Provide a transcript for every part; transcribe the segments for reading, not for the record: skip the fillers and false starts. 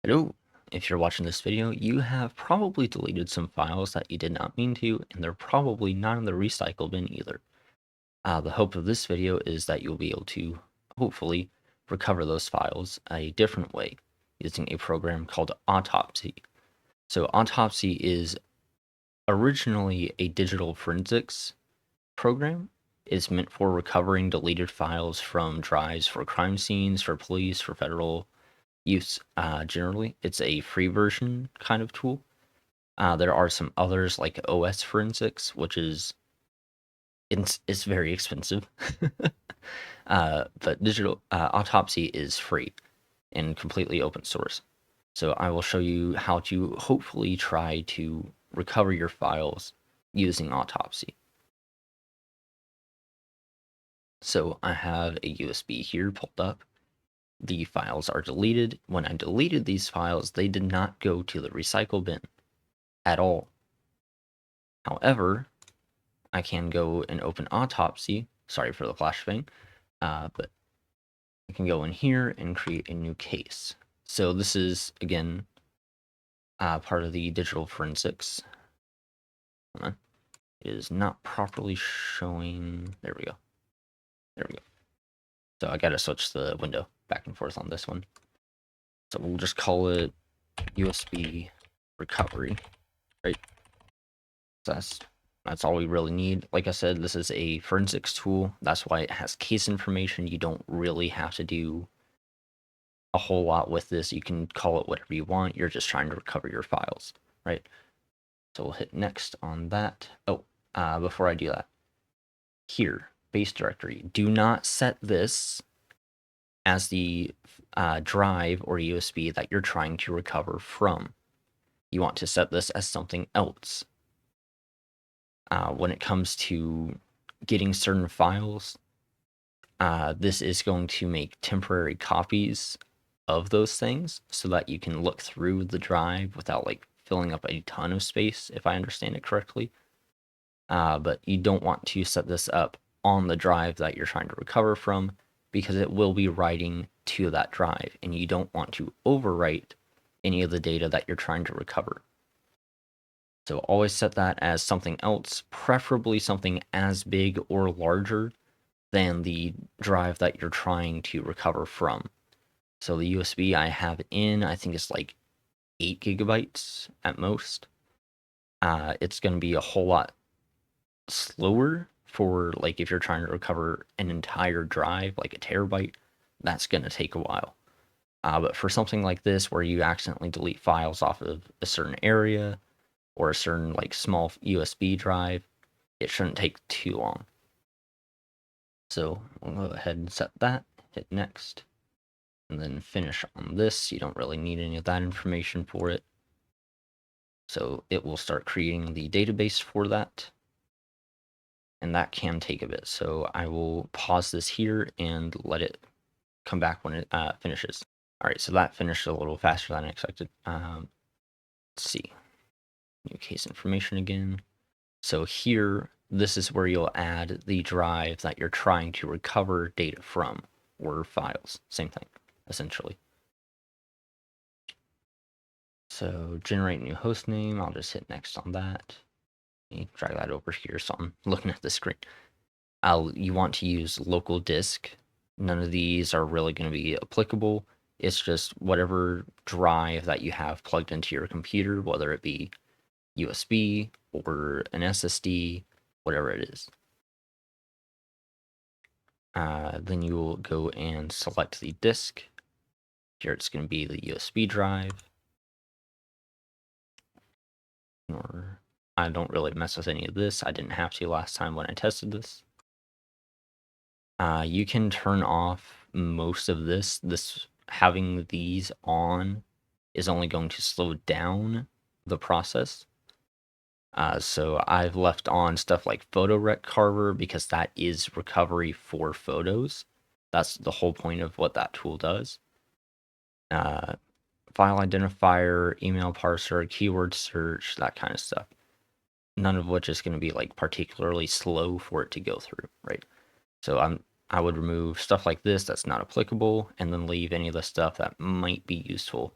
Hello, if you're watching this video, you have probably deleted some files that you did not mean to, and they're probably not in the recycle bin either. The hope of this video is that you'll be able to, hopefully, recover those files a different way using a program called Autopsy. So Autopsy is originally a digital forensics program. It's meant for recovering deleted files from drives for crime scenes, for police, for federal use generally. It's a free version kind of tool. There are some others like OS Forensics, which is it's very expensive. But digital Autopsy is free and completely open source. So I will show you how to hopefully try to recover your files using Autopsy. So I have a USB here pulled up. The files are deleted. When I deleted these files, they did not go to the recycle bin at all. However, I can go and open Autopsy. Sorry for the flash thing, but I can go in here and create a new case. So this is, again, part of the digital forensics. Hold on. It is not properly showing. There we go. There we go. So I gotta switch the window back and forth on this one. So we'll just call it USB recovery, right? So that's all we really need. Like I said, this is a forensics tool. That's why it has case information. You don't really have to do a whole lot with this. You can call it whatever you want. You're just trying to recover your files, right? So we'll hit next on that. Oh, before I do that, here, base directory. Do not set this as the drive or USB that you're trying to recover from. You want to set this as something else. When it comes to getting certain files, this is going to make temporary copies of those things so that you can look through the drive without like filling up a ton of space, if I understand it correctly. But you don't want to set this up on the drive that you're trying to recover from because it will be writing to that drive, and you don't want to overwrite any of the data that you're trying to recover. So always set that as something else, preferably something as big or larger than the drive that you're trying to recover from. So the USB I have in, I think it's like 8 gigabytes at most. It's going to be a whole lot slower for like if you're trying to recover an entire drive, like a terabyte, that's going to take a while. But for something like this, where you accidentally delete files off of a certain area or a certain like small USB drive, it shouldn't take too long. So we'll go ahead and set that, hit next, and then finish on this. You don't really need any of that information for it. So it will start creating the database for that. And that can take a bit. So I will pause this here and let it come back when it finishes. All right, so that finished a little faster than I expected. Let's see. New case information again. So here, this is where you'll add the drive that you're trying to recover data from, or files. Same thing, essentially. So generate new host name. I'll just hit next on that. Drag that over here so I'm looking at the screen. You want to use local disk. None of these are really going to be applicable. It's just whatever drive that you have plugged into your computer, whether it be USB or an SSD, whatever it is. Then you will go and select the disk. Here it's going to be the USB drive. Or I don't really mess with any of this. I didn't have to last time when I tested this. You can turn off most of this. Having these on is only going to slow down the process. So I've left on stuff like photo rec carver because that is recovery for photos. That's the whole point of what that tool does. File identifier, email parser, keyword search, that kind of stuff. None of which is going to be like particularly slow for it to go through, right? So I would remove stuff like this that's not applicable, and then leave any of the stuff that might be useful.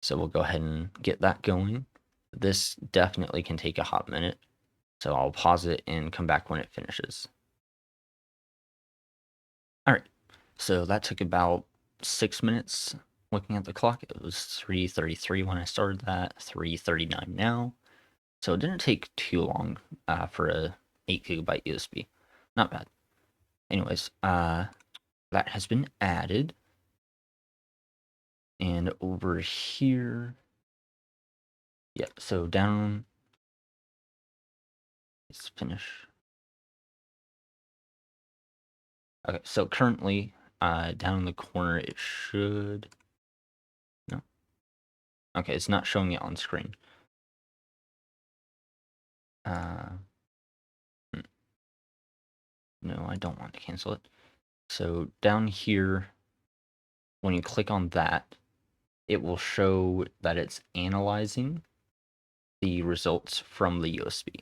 So we'll go ahead and get that going. This definitely can take a hot minute, so I'll pause it and come back when it finishes. All right, so that took about 6 minutes. Looking at the clock, it was 3:33 when I started that, 3:39 now. So it didn't take too long for a 8 gigabyte USB. Not bad. Anyways, that has been added. And over here, yeah, so down, let's finish. Okay, so currently, down in the corner, it should, no. Okay, it's not showing it on screen. Uh, no, I don't want to cancel it. So down here, when you click on that, it will show that it's analyzing the results from the USB.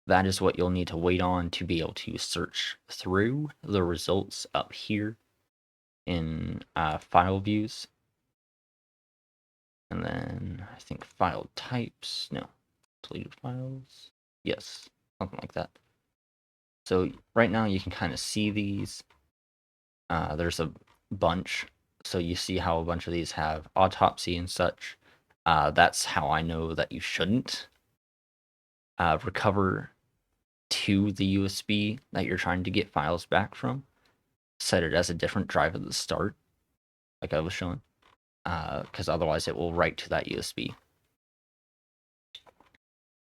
That is what you'll need to wait on to be able to search through the results up here in file views. And then I think file types, no, deleted files, yes, something like that. So right now you can kind of see these. There's a bunch. So you see how a bunch of these have autopsy and such. That's how I know that you shouldn't recover to the USB that you're trying to get files back from. Set it as a different drive at the start, like I was showing, because otherwise it will write to that USB.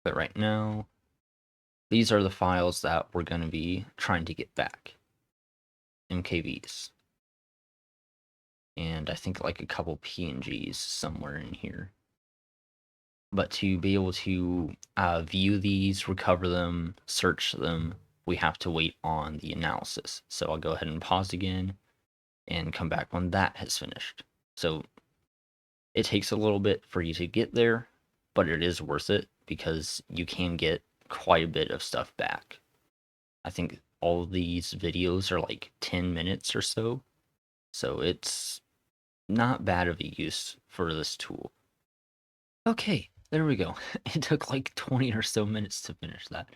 But right now, these are the files that we're going to be trying to get back. MKVs. And I think like a couple PNGs somewhere in here. But to be able to view these, recover them, search them, we have to wait on the analysis. So I'll go ahead and pause again and come back when that has finished. So it takes a little bit for you to get there, but it is worth it because you can get quite a bit of stuff back. I think all of these videos are like 10 minutes or so. So it's not bad of a use for this tool. Okay, there we go. It took like 20 or so minutes to finish that.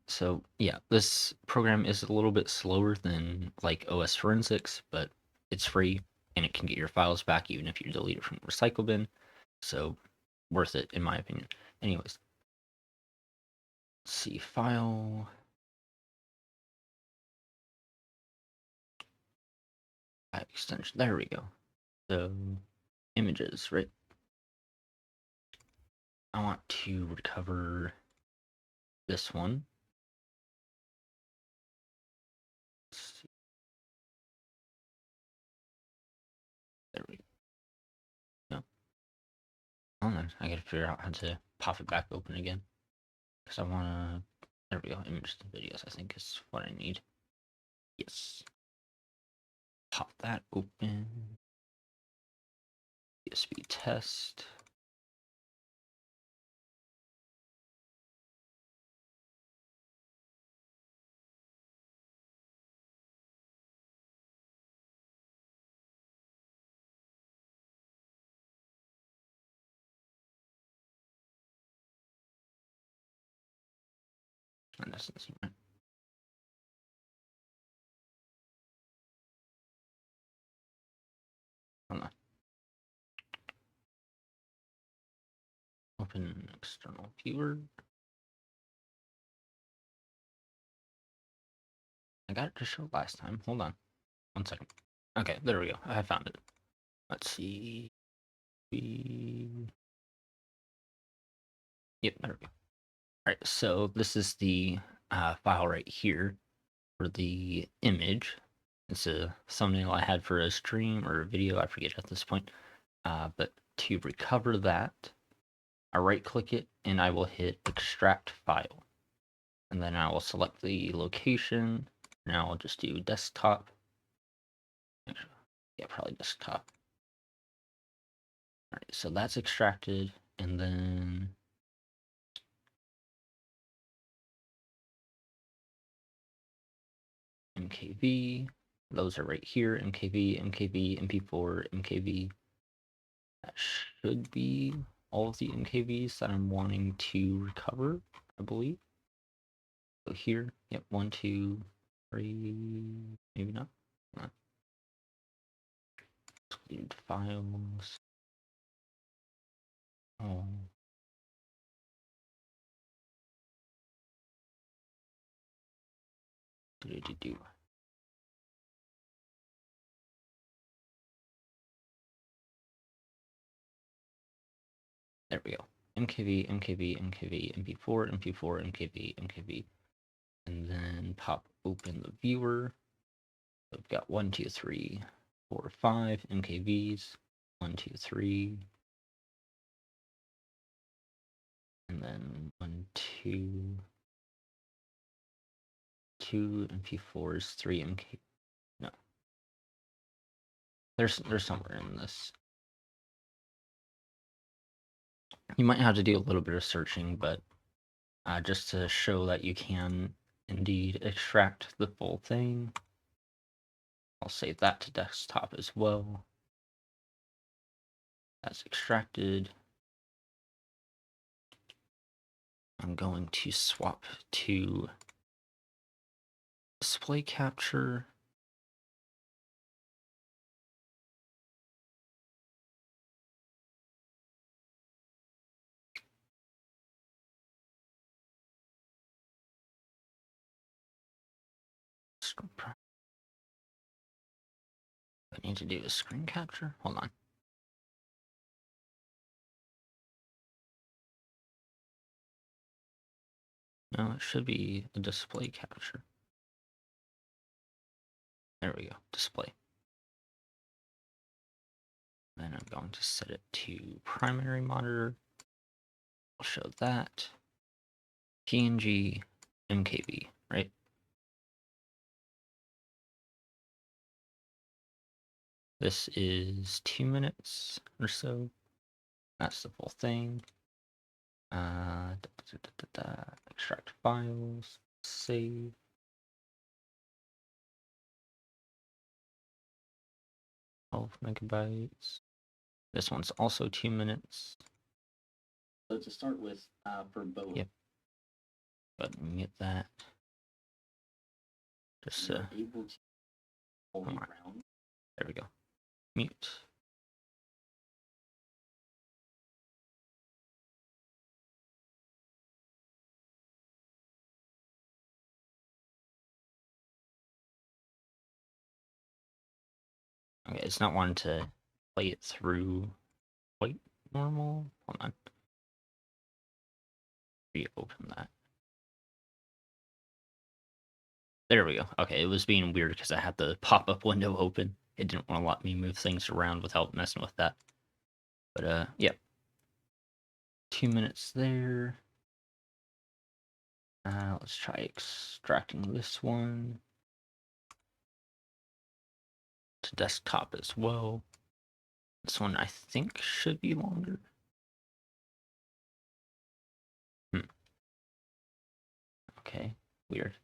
So yeah, this program is a little bit slower than like OS Forensics, but it's free and it can get your files back even if you delete it from the recycle bin. So worth it in my opinion. Anyways, let's see, file extension. There we go. So images, right? I want to recover this one. Let's see. There we go. No. Hold on. I gotta figure out how to pop it back open again. Because I wanna. There we go. Images and videos, I think is what I need. Yes. Pop that open. USB test. And this is right. Hold on. Open external viewer. I got it to show last time. Hold on. 1 second. Okay, there we go. I found it. Let's see. Yep, there we go. All right, so this is the file right here for the image. It's a thumbnail I had for a stream or a video, I forget at this point. But to recover that, I right-click it and I will hit extract file. And then I will select the location. Now I'll just do desktop. Yeah, probably desktop. All right, so that's extracted, and then MKV. Those are right here, MKV, MKV, MP4, MKV. That should be all of the MKVs that I'm wanting to recover, I believe. So here, yep, 1, 2, 3, maybe not. Not. Deleted files. Oh. Do. There we go. MKV, MKV, MKV, MP4, MP4, MKV, MKV. And then pop open the viewer. So we've got 1, 2, 3, 4, 5 MKVs. 1, 2, 3. And then 1, 2, 2 MP4s, 3 MK. No. There's somewhere in this. You might have to do a little bit of searching, but just to show that you can indeed extract the full thing. I'll save that to desktop as well. That's extracted. I'm going to swap to display capture. I need to do a screen capture. Hold on. No, it should be a display capture. There we go, display. Then I'm going to set it to primary monitor. I'll show that. PNG MKV, right? This is 2 minutes or so. That's the full thing. Extract files, save. 12 megabytes. This one's also 2 minutes. So to start with, for both. Yep. But mute that. Just able to hold it around. There we go. Mute. Okay, it's not wanting to play it through quite normal. Hold on. Reopen that. There we go. Okay, it was being weird because I had the pop-up window open. It didn't want to let me move things around without messing with that. But yeah. 2 minutes there. Let's try extracting this one to desktop as well. This one I think should be longer. Okay, weird.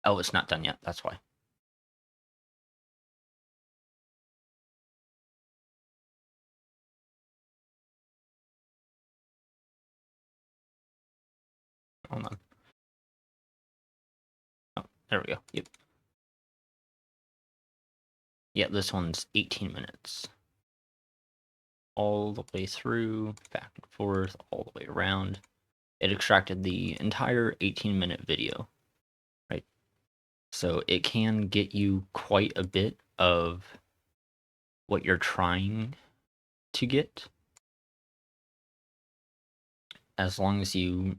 Oh, it's not done yet, that's why. Hold on. Oh, there we go. Yep. Yeah, this one's 18 minutes. All the way through, back and forth, all the way around. It extracted the entire 18-minute video, right? So it can get you quite a bit of what you're trying to get. As long as you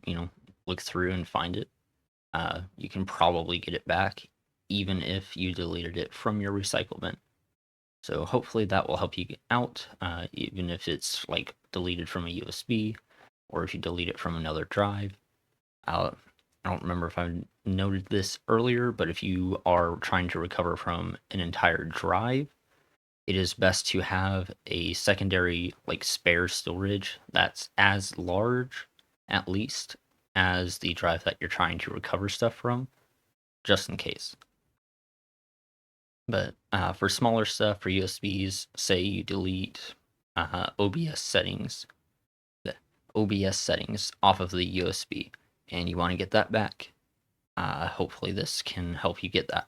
look through and find it, you can probably get it back, even if you deleted it from your recycle bin. So hopefully that will help you get out, even if it's like deleted from a USB, or if you delete it from another drive. I don't remember if I noted this earlier, but if you are trying to recover from an entire drive, it is best to have a secondary, like, spare storage that's as large, at least, as the drive that you're trying to recover stuff from, just in case. But for smaller stuff, for USBs, say you delete OBS settings, the OBS settings off of the USB, and you want to get that back. Hopefully this can help you get that.